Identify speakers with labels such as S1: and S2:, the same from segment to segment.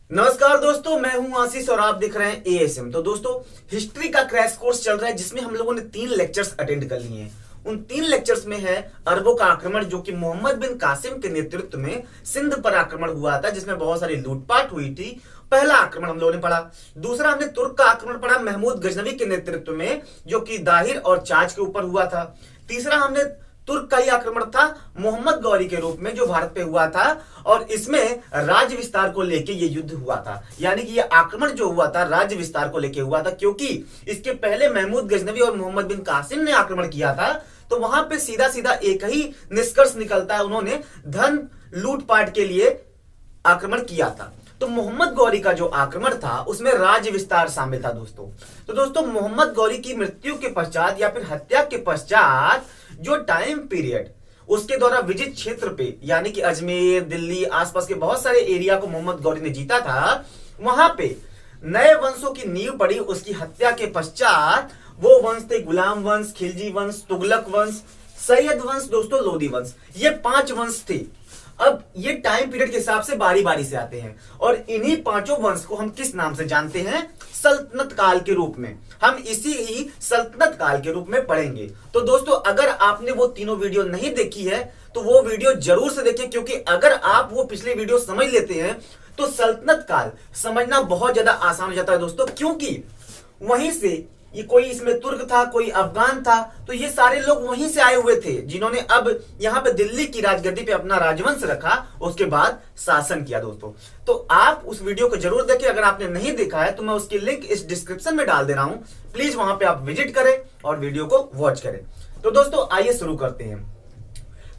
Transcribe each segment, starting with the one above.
S1: नमस्कार दोस्तों, मैं हूं आशीष और आप देख रहे हैं एएसएम। तो दोस्तों, हिस्ट्री का क्रैश कोर्स चल रहा है जिसमें हम लोगों ने 3 लेक्चर्स अटेंड कर लिए हैं। उन 3 लेक्चर्स में है अरबों का आक्रमण, जो कि मोहम्मद बिन कासिम के नेतृत्व में सिंध पर आक्रमण हुआ था, जिसमें बहुत सारी लूटपाट हुई थी। पहला आक्रमण हम लोगों ने पढ़ा। दूसरा हमने तुर्क का आक्रमण पढ़ा महमूद गजनवी के नेतृत्व में, जो कि दाहिर और चाच के ऊपर हुआ था। तीसरा हमने तुर्क का ही आक्रमण था मोहम्मद गौरी के रूप में, जो भारत पे हुआ था, और इसमें राज्य विस्तार को लेके ये युद्ध हुआ था। यानी कि ये आक्रमण जो हुआ था राज्य विस्तार को लेके हुआ था, क्योंकि इसके पहले महमूद गजनवी और मोहम्मद बिन कासिम ने आक्रमण किया था। तो वहां पे सीधा सीधा एक ही निष्कर्ष निकलता है, उन्होंने धन लूटपाट के लिए आक्रमण किया था। तो मोहम्मद गौरी का जो आक्रमण था उसमें राज्य विस्तार शामिल था दोस्तों। तो दोस्तों, मोहम्मद गौरी की मृत्यु के पश्चात या फिर हत्या के पश्चात जो टाइम पीरियड उसके द्वारा विजित क्षेत्र पे, यानी कि अजमेर, दिल्ली, आसपास के बहुत सारे एरिया को मोहम्मद गौरी ने जीता था, वहां पे नए वंशों की नींव पड़ी उसकी हत्या के पश्चात। वो वंश थे गुलाम वंश, खिलजी वंश, तुगलक वंश, सैयद वंश, दोस्तों लोदी वंश। ये 5 वंश थे। अब ये टाइम पीरियड के हिसाब से बारी बारी से आते हैं, और इन्हीं 5 वंश को हम किस नाम से जानते हैं? सल्तनत काल के रूप में। हम इसी ही सल्तनत काल के रूप में पढ़ेंगे। तो दोस्तों, अगर आपने वो तीनों वीडियो नहीं देखी है तो वो वीडियो जरूर से देखिए, क्योंकि अगर आप वो पिछले वीडियो समझ लेते हैं तो सल्तनत काल समझना बहुत ज्यादा आसान हो जाता है दोस्तों। क्योंकि वहीं से ये कोई इसमें तुर्क था, कोई अफगान था, तो ये सारे लोग वहीं से आए हुए थे, जिन्होंने अब यहाँ पे दिल्ली की राजगद्दी पे अपना राजवंश रखा, उसके बाद शासन किया दोस्तों। तो आप उस वीडियो को जरूर देखें। अगर आपने नहीं देखा है तो मैं उसकी लिंक इस डिस्क्रिप्शन में डाल दे रहा हूं, प्लीज वहां पे आप विजिट करें और वीडियो को वॉच करें। तो दोस्तों, आइए शुरू करते हैं।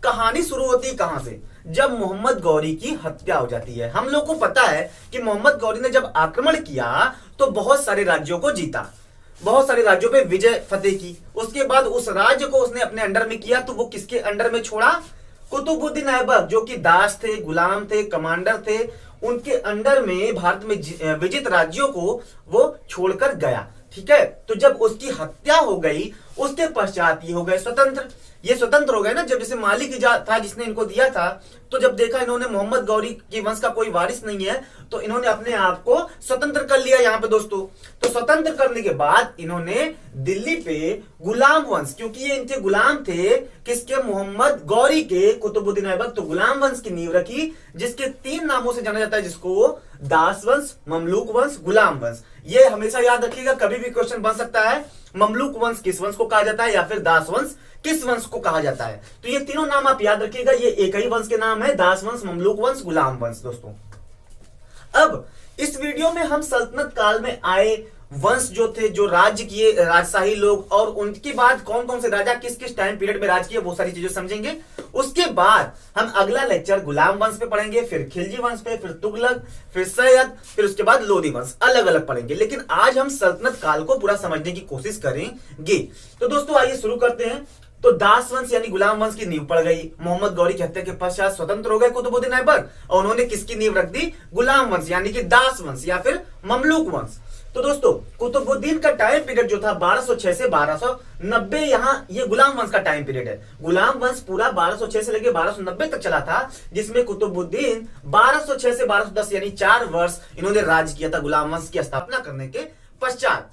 S1: कहानी शुरू होती है कहां से? जब मोहम्मद गौरी की हत्या हो जाती है। हम लोग को पता है कि मोहम्मद गौरी ने जब आक्रमण किया तो बहुत सारे राज्यों को जीता, बहुत सारे राज्यों पे विजय फतेह की। उसके बाद उस राज्य को उसने अपने अंडर में किया, तो वो किसके अंडर में छोड़ा? कुतुबुद्दीन ऐबक, जो कि दास थे, गुलाम थे, कमांडर थे, उनके अंडर में भारत में विजित राज्यों को वो छोड़कर गया। ठीक है, तो जब उसकी हत्या हो गई उसके पश्चात ये हो गए स्वतंत्र। ये स्वतंत्र हो गए ना, जब जैसे मालिक था जिसने इनको दिया था, तो जब देखा इन्होंने मोहम्मद गौरी के वंश का कोई वारिस नहीं है, तो इन्होंने अपने आप को स्वतंत्र कर लिया यहाँ पे दोस्तों। तो स्वतंत्र करने के बाद इन्होंने दिल्ली पे गुलाम वंश, क्योंकि ये इनके गुलाम थे, किसके? मोहम्मद गौरी के, कुतुबुद्दीन ऐबक, तो गुलाम वंश की नींव रखी, जिसके 3 नामों से जाना जाता है, जिसको दास वंश, ममलूक वंश, गुलाम वंश। ये हमेशा याद रखिएगा, कभी भी क्वेश्चन बन सकता है। ममलूक वंश किस वंश को कहा जाता है, या फिर दास वंश किस वंश को कहा जाता है? तो ये तीनों नाम आप याद रखिएगा, ये एक ही वंश के नाम है, दास वंश, ममलूक वंश, गुलाम वंश दोस्तों। अब इस वीडियो में हम सल्तनत काल में आए वंश जो थे, जो राज्य किए, राजशाही लोग, और उनके बाद कौन कौन से राजा किस किस टाइम पीरियड में राज किए, वो सारी चीजें समझेंगे। उसके बाद हम अगला लेक्चर गुलाम वंश पे पढ़ेंगे, फिर खिलजी वंश पे, फिर तुगलक, फिर सैयद, फिर उसके बाद लोदी वंश, अलग अलग पढ़ेंगे। लेकिन आज हम सल्तनत काल को पूरा समझने की कोशिश करेंगे। तो दोस्तों, आइए शुरू करते हैं। तो दास वंश यानी गुलाम वंश की नींव पड़ गई। मोहम्मद गौरी की हत्या के पश्चात स्वतंत्र हो गए कुतुबुद्दीन ऐबक, और उन्होंने किसकी नींव रख दी? गुलाम वंश यानी कि दास वंश या फिर ममलूक वंश। तो दोस्तों, कुतुबुद्दीन का टाइम पीरियड जो था 1206 से 1290, यहाँ ये गुलाम वंश का टाइम पीरियड है। गुलाम वंश पूरा 1206 से लेकर 1290 तक चला था, जिसमें कुतुबुद्दीन 1206 से 1210 यानी 4 वर्ष इन्होंने राज किया था गुलाम वंश की स्थापना करने के पश्चात।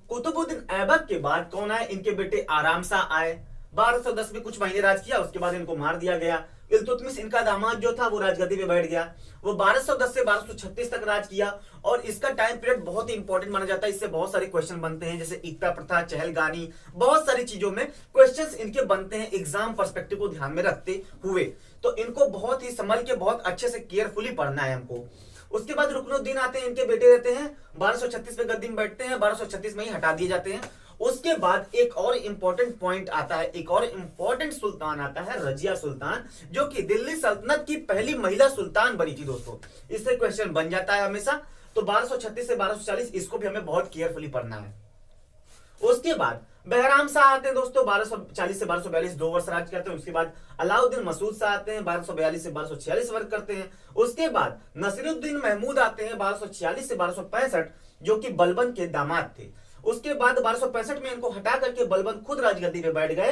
S1: कुतुबुद्दीन ऐबक के बाद कौन आए? इनके बेटे आराम शाह आए। 1210 में कुछ महीने राज किया, उसके बाद इनको मार दिया गया। इल्तुतमिश इनका दामाद जो था वो राजगद्दी पे बैठ गया। वो 1210 से 1236 तक राज किया, और इसका टाइम पीरियड बहुत ही इंपॉर्टेंट माना जाता है। इससे बहुत सारे क्वेश्चन बनते हैं, जैसे इक्ता प्रथा, चहलगानी, बहुत सारी चीजों में क्वेश्चंस इनके बनते हैं एग्जाम पर्सपेक्टिव को ध्यान में रखते हुए। तो इनको बहुत ही संभल के, बहुत अच्छे से केयरफुली पढ़ना है हमको। उसके बाद रुकनुद्दीन आते हैं, इनके बेटे रहते हैं, 1236 में गद्दी में बैठते हैं, 1236 में ही हटा दिए जाते हैं। उसके बाद एक और इंपॉर्टेंट पॉइंट आता है, एक और इंपॉर्टेंट सुल्तान आता है, रजिया सुल्तान, जो कि दिल्ली सल्तनत की पहली महिला सुल्तान बनी थी दोस्तों। इससे क्वेश्चन बन जाता है हमेशा। तो 1236 से 1240 इसको भी हमें बहुत केयरफुली पढ़ना है। उसके बाद बहराम शाह आते हैं दोस्तों, 1240 से 1242 2 वर्ष राज करते हैं। उसके बाद अलाउद्दीन मसूद शाह आते हैं, 1242 से 1246 वर्ष करते हैं। उसके बाद नसीरुद्दीन महमूद आते हैं, 1246 से 1265, जो कि बलबन के दामाद थे। उसके बाद 1265 में इनको हटा करके बलबन खुद राजगद्दी पे बैठ गए।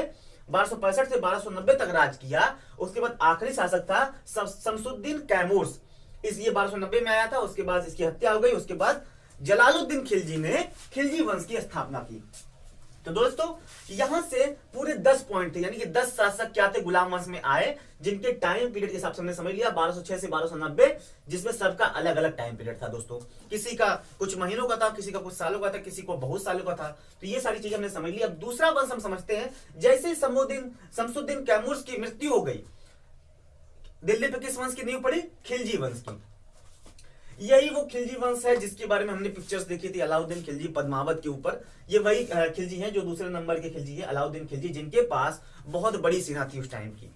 S1: 1265 से 1290 तक राज किया। उसके बाद आखिरी शासक था शमसुद्दीन कैमूर, इस ये 1290 में आया था, उसके बाद इसकी हत्या हो गई, उसके बाद जलालुद्दीन खिलजी ने खिलजी वंश की स्थापना की। तो दोस्तों यहां से पूरे 10 पॉइंट थे, यानी कि 10 शासक क्या थे गुलाम वंश में आए, जिनके टाइम पीरियड के हिसाब से हमने समझ लिया 1206 से 1290, जिसमें सबका अलग अलग टाइम पीरियड था दोस्तों। किसी का कुछ महीनों का था, किसी का कुछ सालों का था, किसी को बहुत सालों का था। तो ये सारी चीजें हमने समझ ली। अब दूसरा वंश हम समझते हैं। जैसे शमसुद्दीन कैमूर की मृत्यु हो गई, दिल्ली पे किस वंश की नींव पड़ी? खिलजी वंश की। यही वो खिलजी वंश है जिसके बारे में हमने पिक्चर्स देखी थी, अलाउद्दीन खिलजी पद्मावत के ऊपर। ये वही खिलजी हैं जो दूसरे नंबर के खिलजी है, अलाउद्दीन खिलजी, जिनके पास बहुत बड़ी सेना थी उस टाइम की।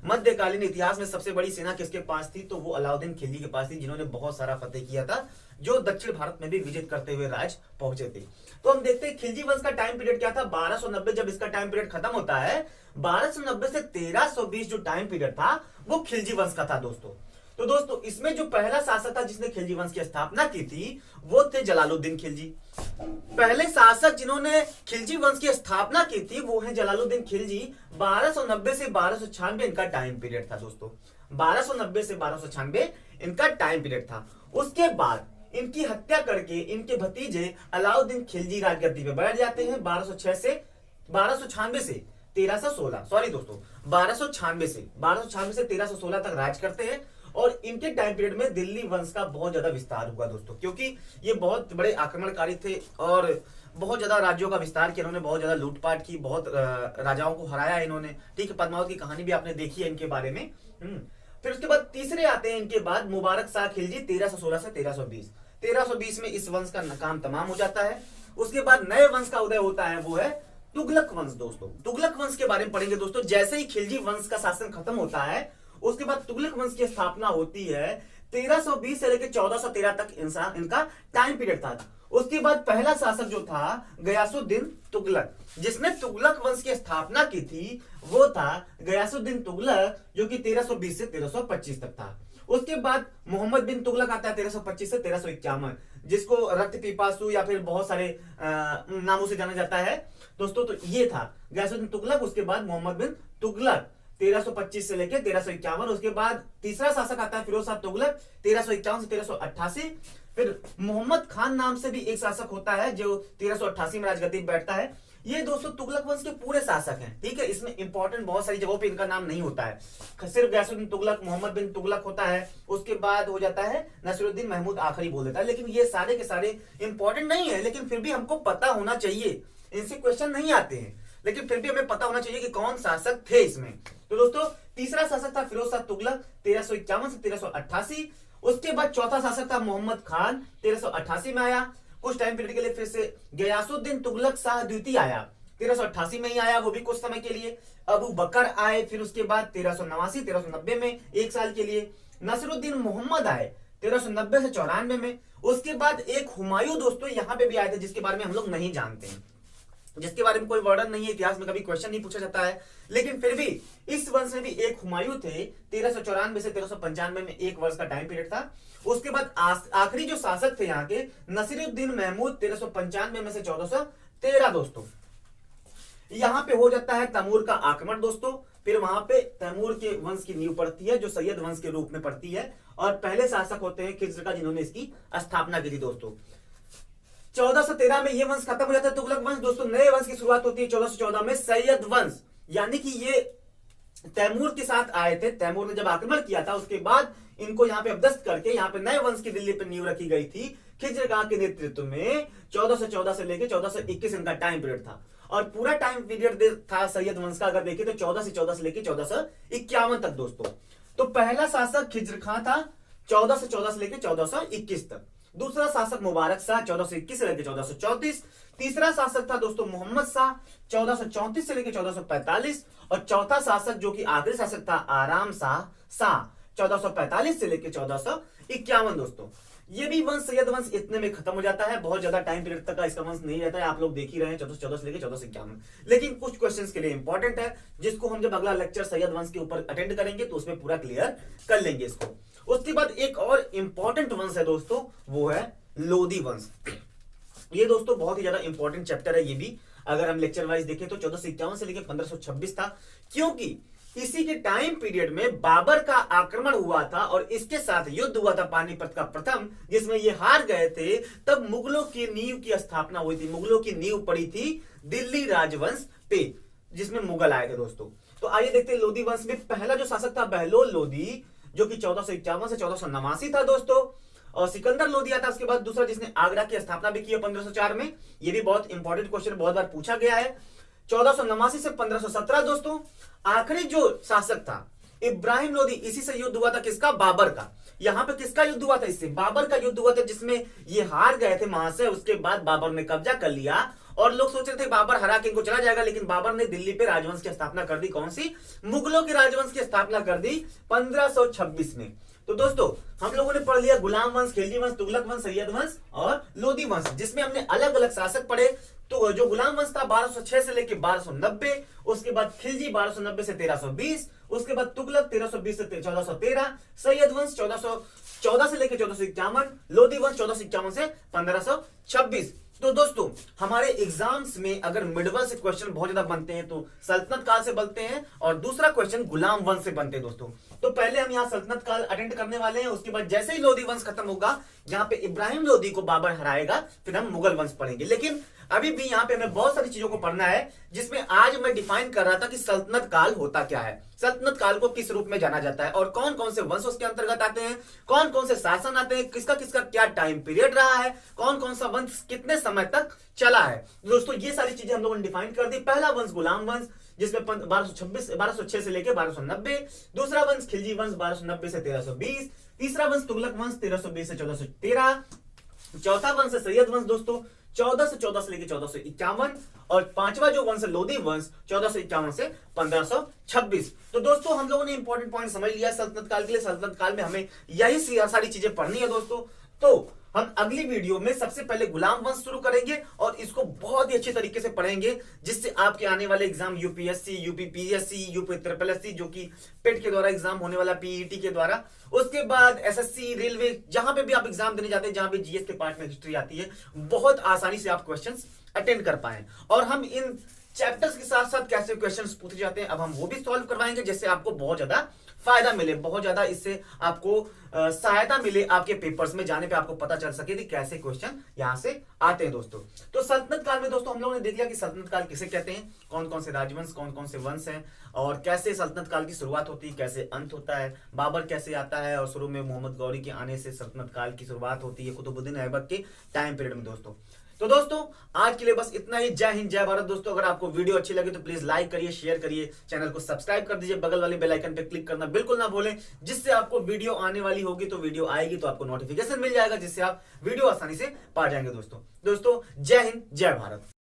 S1: मध्यकालीन इतिहास में सबसे बड़ी सेना किसके पास थी? तो वो अलाउद्दीन खिलजी के पास थी, जिन्होंने बहुत सारा फतेह किया था, जो दक्षिण भारत में भी विजिट करते हुए राज पहुंचे थे। तो हम देखते हैं खिलजी वंश का टाइम पीरियड क्या था। 1290 जब इसका टाइम पीरियड खत्म होता है, 1290 से 1320 जो टाइम पीरियड था वो खिलजी वंश का था दोस्तों। तो दोस्तों इसमें जो पहला शासक था जिसने खिलजी वंश की स्थापना की थी वो थे जलालुद्दीन खिलजी। पहले शासक जिन्होंने खिलजी वंश की स्थापना की थी वो है जलालुद्दीन खिलजी। 1290 से 1296 इनका टाइम पीरियड था दोस्तों। 1290 से 1296 इनका टाइम पीरियड था। उसके बाद इनकी हत्या करके इनके भतीजे अलाउद्दीन खिलजी राजगद्दी पे बैठ जाते हैं। 1296 से 1296 से 1316, सॉरी दोस्तों 1296 से 1316 तक राज करते हैं। और इनके टाइम पीरियड में दिल्ली वंश का बहुत ज्यादा विस्तार हुआ दोस्तों, क्योंकि ये बहुत बड़े आक्रमणकारी थे और बहुत ज्यादा राज्यों का विस्तार किया इन्होंने, बहुत ज्यादा लूटपाट की, बहुत राजाओं को हराया इन्होंने। ठीक है, पद्मावत की कहानी भी आपने देखी है इनके बारे में। फिर उसके बाद तीसरे आते हैं इनके बाद मुबारक शाह खिलजी 1316 से 1320। 1320 में इस वंश का काम तमाम हो जाता है। उसके बाद नए वंश का उदय होता है, वो है तुगलक वंश दोस्तों। तुगलक वंश के बारे में पढ़ेंगे दोस्तों। जैसे ही खिलजी वंश का शासन खत्म होता है उसके बाद तुगलक वंश की स्थापना होती है। 1320 से लेकर 1413 तक इनका टाइम पीरियड था। उसके बाद पहला शासक जो था गयासुद्दीन तुगलक, जिसने तुगलक वंश की स्थापना की थी, वो था गयासुद्दीन तुगलक, जो कि 1320 से 1325 तक था। उसके बाद मोहम्मद बिन तुगलक आता है 1325 से 1351, जिसको रक्त पिपासु या फिर बहुत सारे नामों से जाना जाता है दोस्तों। तो ये था गयासुद्दीन तुगलक। उसके बाद मोहम्मद बिन तुगलक 1325 से लेकर 1351। उसके बाद तीसरा शासक आता है फिरोज शाह तुगलक 1351 से 1388। फिर मोहम्मद खान नाम से भी एक शासक होता है जो 1388 में राजगद्दी बैठता है। ये दोस्तों तुगलक वंश के पूरे शासक हैं। ठीक है, इसमें इंपॉर्टेंट बहुत सारी जगहों पे इनका नाम नहीं होता है, सिर्फ गयासुद्दीन तुगलक, मोहम्मद बिन तुगलक होता है। उसके बाद हो जाता है नसीरुद्दीन महमूद आखिरी बोल देता है। लेकिन ये सारे के सारे इंपॉर्टेंट नहीं है, लेकिन फिर भी हमको पता होना चाहिए। इनसे क्वेश्चन नहीं आते हैं लेकिन फिर भी हमें पता होना चाहिए कि कौन शासक थे इसमें। तो दोस्तों तीसरा शासक था फिरोज शाह तुगलक 1351 से 1388। उसके बाद चौथा शासक था मोहम्मद खान 1388 में आया। कुछ टाइम पीरियड के लिए फिर से गयासुद्दीन तुगलक शाह द्वितीय आया, 1388 में ही आया, वो भी कुछ समय के लिए। अबू बकर आए फिर उसके बाद 1389 1390 में एक साल के लिए। नसरुद्दीन मोहम्मद आए 1390 से 94 में। उसके बाद एक हुमायूं दोस्तों यहाँ पे भी आए थे, जिसके बारे में हम लोग नहीं जानते हैं, जिसके बारे में कोई वर्णन नहीं है, इतिहास में कभी क्वेश्चन नहीं पूछा जाता है। लेकिन फिर भी इस वंश में भी एक हुमायूं थे 1394 से 1395 में, एक वर्ष का टाइम पीरियड था। उसके बाद आखिरी जो शासक थे यहाँ के नसीरुद्दीन महमूद 1395 में से 1413 दोस्तों। यहाँ पे हो जाता है तैमूर का आक्रमण दोस्तों। फिर वहां पे तैमूर के वंश की नींव पड़ती है जो सैयद वंश के रूप में पड़ती है। और पहले शासक होते हैं खिज्र का, जिन्होंने इसकी स्थापना की थी दोस्तों। 1413 में ये वंश खत्म हो जाता है तुगलक वंश दोस्तों। नए वंश की शुरुआत होती है 1414 में सैयद वंश, यानी कि ये तैमूर के साथ आए थे। तैमूर ने जब आक्रमण किया था उसके बाद इनको यहाँ पे अबदस्त करके यहाँ पे नए वंश की दिल्ली पे नींव रखी गई थी खिज्र खां के नेतृत्व में। 1414 से लेकर 1421 इनका टाइम पीरियड था। और पूरा टाइम पीरियड था सैयद वंश का अगर देखें तो 14 से लेकर 1451 तक दोस्तों। तो पहला शासक खिज्र खां था 14 से लेकर 1421 तक। दूसरा शासक मुबारक शाह 1421 से लेकर 1434। तीसरा शासक था दोस्तों मोहम्मद शाह 1434 से लेकर 1445। और चौथा शासक जो कि आखिरी शासक था आराम शाह 1445 से लेकर 1451 दोस्तों। ये भी वंश सैयद वंश इतने में खत्म हो जाता है, बहुत ज्यादा टाइम पीरियड तक का इसका वंश नहीं रहता है। आप लोग देख ही रहे हैं 1414 से लेकर 1451। लेकिन कुछ क्वेश्चंस के लिए इंपॉर्टेंट है, जिसको हम जब अगला लेक्चर सैयद वंश के ऊपर अटेंड करेंगे तो उसमें पूरा क्लियर कर लेंगे इसको। उसके बाद एक और इंपॉर्टेंट वंश है दोस्तों, वो है लोधी वंश। ये दोस्तों बहुत ही ज्यादा इंपॉर्टेंट चैप्टर है। ये भी अगर हम लेक्चर वाइज देखें तो 1451 से लेकर 1526 था, क्योंकि इसी के टाइम पीरियड में बाबर का आक्रमण हुआ था और इसके साथ युद्ध हुआ था पानीपत का प्रथम, जिसमें ये हार गए थे। तब मुगलों की नींव की स्थापना हुई थी, मुगलों की नींव पड़ी थी दिल्ली राजवंश पे, जिसमें मुगल आए थे दोस्तों। तो आइए देखते हैं लोधी वंश में पहला जो शासक था बहलोल लोधी, जो कि 1451 से 1489 था दोस्तों। और सिकंदर लोधी आता उसके बाद दूसरा, जिसने आगरा की स्थापना भी की है 1504 में। ये भी बहुत इंपॉर्टेंट क्वेश्चन बहुत बार पूछा गया है। 1489 से 1517 दोस्तों। आखिरी जो शासक था इब्राहिम लोधी, इसी से युद्ध हुआ था किसका? बाबर का। यहां पे किसका युद्ध हुआ था? इससे बाबर का युद्ध हुआ था, जिसमें ये हार गए थे वहां से। उसके बाद बाबर ने कब्जा कर लिया और लोग सोच रहे थे बाबर हरा के इनको चला जाएगा, लेकिन बाबर ने दिल्ली पे राजवंश की स्थापना कर दी। कौन सी? मुगलों की राजवंश की स्थापना कर दी 1526 में। तो दोस्तों हम लोगों ने पढ़ लिया गुलाम वंश, खिलजी वंश, तुगलक वंश, सैयद वंश और लोधी वंश, जिसमें हमने अलग अलग शासक पढ़े। तो जो गुलाम वंश था 1206 से लेकर 1290, उसके बाद खिलजी 1290 से 1320, उसके बाद तुगलक 1320 से 1413, सैयद वंश 1414 से लेकर 1451, लोधी वंश 1451 से 1526। तो दोस्तों हमारे एग्जाम्स में अगर मिडवल से क्वेश्चन बहुत ज्यादा बनते हैं तो सल्तनत काल से बनते हैं, और दूसरा क्वेश्चन गुलाम वंश से बनते हैं दोस्तों। तो पहले हम यहाँ सल्तनत काल अटेंड करने वाले हैं, उसके बाद जैसे ही लोधी वंश खत्म होगा, जहां पे इब्राहिम लोधी को बाबर हराएगा, फिर हम मुगल वंश पढ़ेंगे। लेकिन अभी भी यहाँ पे हमें बहुत सारी चीजों को पढ़ना है, जिसमें आज मैं डिफाइन कर रहा था कि सल्तनत काल होता क्या है, सल्तनत काल को किस रूप में जाना जाता है, और कौन कौन से वंश उसके अंतर्गत आते हैं, कौन कौन से शासन आते हैं, किसका किसका क्या टाइम पीरियड रहा है, कौन कौन सा वंश कितने समय तक चला है। दोस्तों ये सारी चीजें हम लोगों ने डिफाइन कर दी। पहला वंश गुलाम वंश, जिसमें 1206 से लेकर 1290, दूसरा वंश खिलजी वंश 1290 से 1320, तीसरा वंश तुगलक वंश 1320 से 1413, चौथा वंश सैयद वंश दोस्तों 1414 से लेकर 1451, और पांचवा जो वंश लोधी वंश 1451 से 1526। तो दोस्तों हम लोगों ने इंपॉर्टेंट पॉइंट समझ लिया सल्तनत काल के लिए। सल्तनत काल में हमें यही सारी चीजें पढ़नी है दोस्तों। तो हम अगली वीडियो में सबसे पहले गुलाम वंश शुरू करेंगे और इसको बहुत ही अच्छे तरीके से पढ़ेंगे, जिससे आपके आने वाले exam UPSC, UPPSC, UP triple SC, जो कि पेट के द्वारा एग्जाम होने वाला, पीईटी के द्वारा, उसके बाद एसएससी, रेलवे, जहां पे भी आप एग्जाम देने जाते हैं, जहां पे जीएस के पार्ट में हिस्ट्री आती है, बहुत आसानी से आप क्वेश्चंस अटेंड कर पाए। और हम इन चैप्टर्स के साथ साथ कैसे क्वेश्चंस पूछे जाते हैं अब हम वो भी सॉल्व करवाएंगे, जिससे आपको बहुत ज्यादा फायदा मिले, बहुत ज्यादा इससे आपको सहायता मिले, आपके पेपर्स में जाने पे आपको पता चल सके कि कैसे क्वेश्चन यहां से आते हैं दोस्तों। तो सल्तनत काल में दोस्तों हम लोगों ने देख लिया कि सल्तनत काल किसे कहते हैं, कौन कौन से राजवंश, कौन कौन से वंश हैं, और कैसे सल्तनत काल की शुरुआत होती है, कैसे अंत होता है, बाबर कैसे आता है, और शुरू में मोहम्मद गौरी के आने से सल्तनत काल की शुरुआत होती है कुतुबुद्दीन ऐबक के टाइम पीरियड में दोस्तों। तो दोस्तों आज के लिए बस इतना ही। जय हिंद, जय भारत दोस्तों। अगर आपको वीडियो अच्छी लगी तो प्लीज लाइक करिए, शेयर करिए, चैनल को सब्सक्राइब कर दीजिए, बगल वाले बेल आइकन पे क्लिक करना बिल्कुल ना भूलें, जिससे आपको वीडियो आने वाली होगी तो वीडियो आएगी तो आपको नोटिफिकेशन मिल जाएगा, जिससे आप वीडियो आसानी से पा जाएंगे दोस्तों। जय हिंद, जय भारत।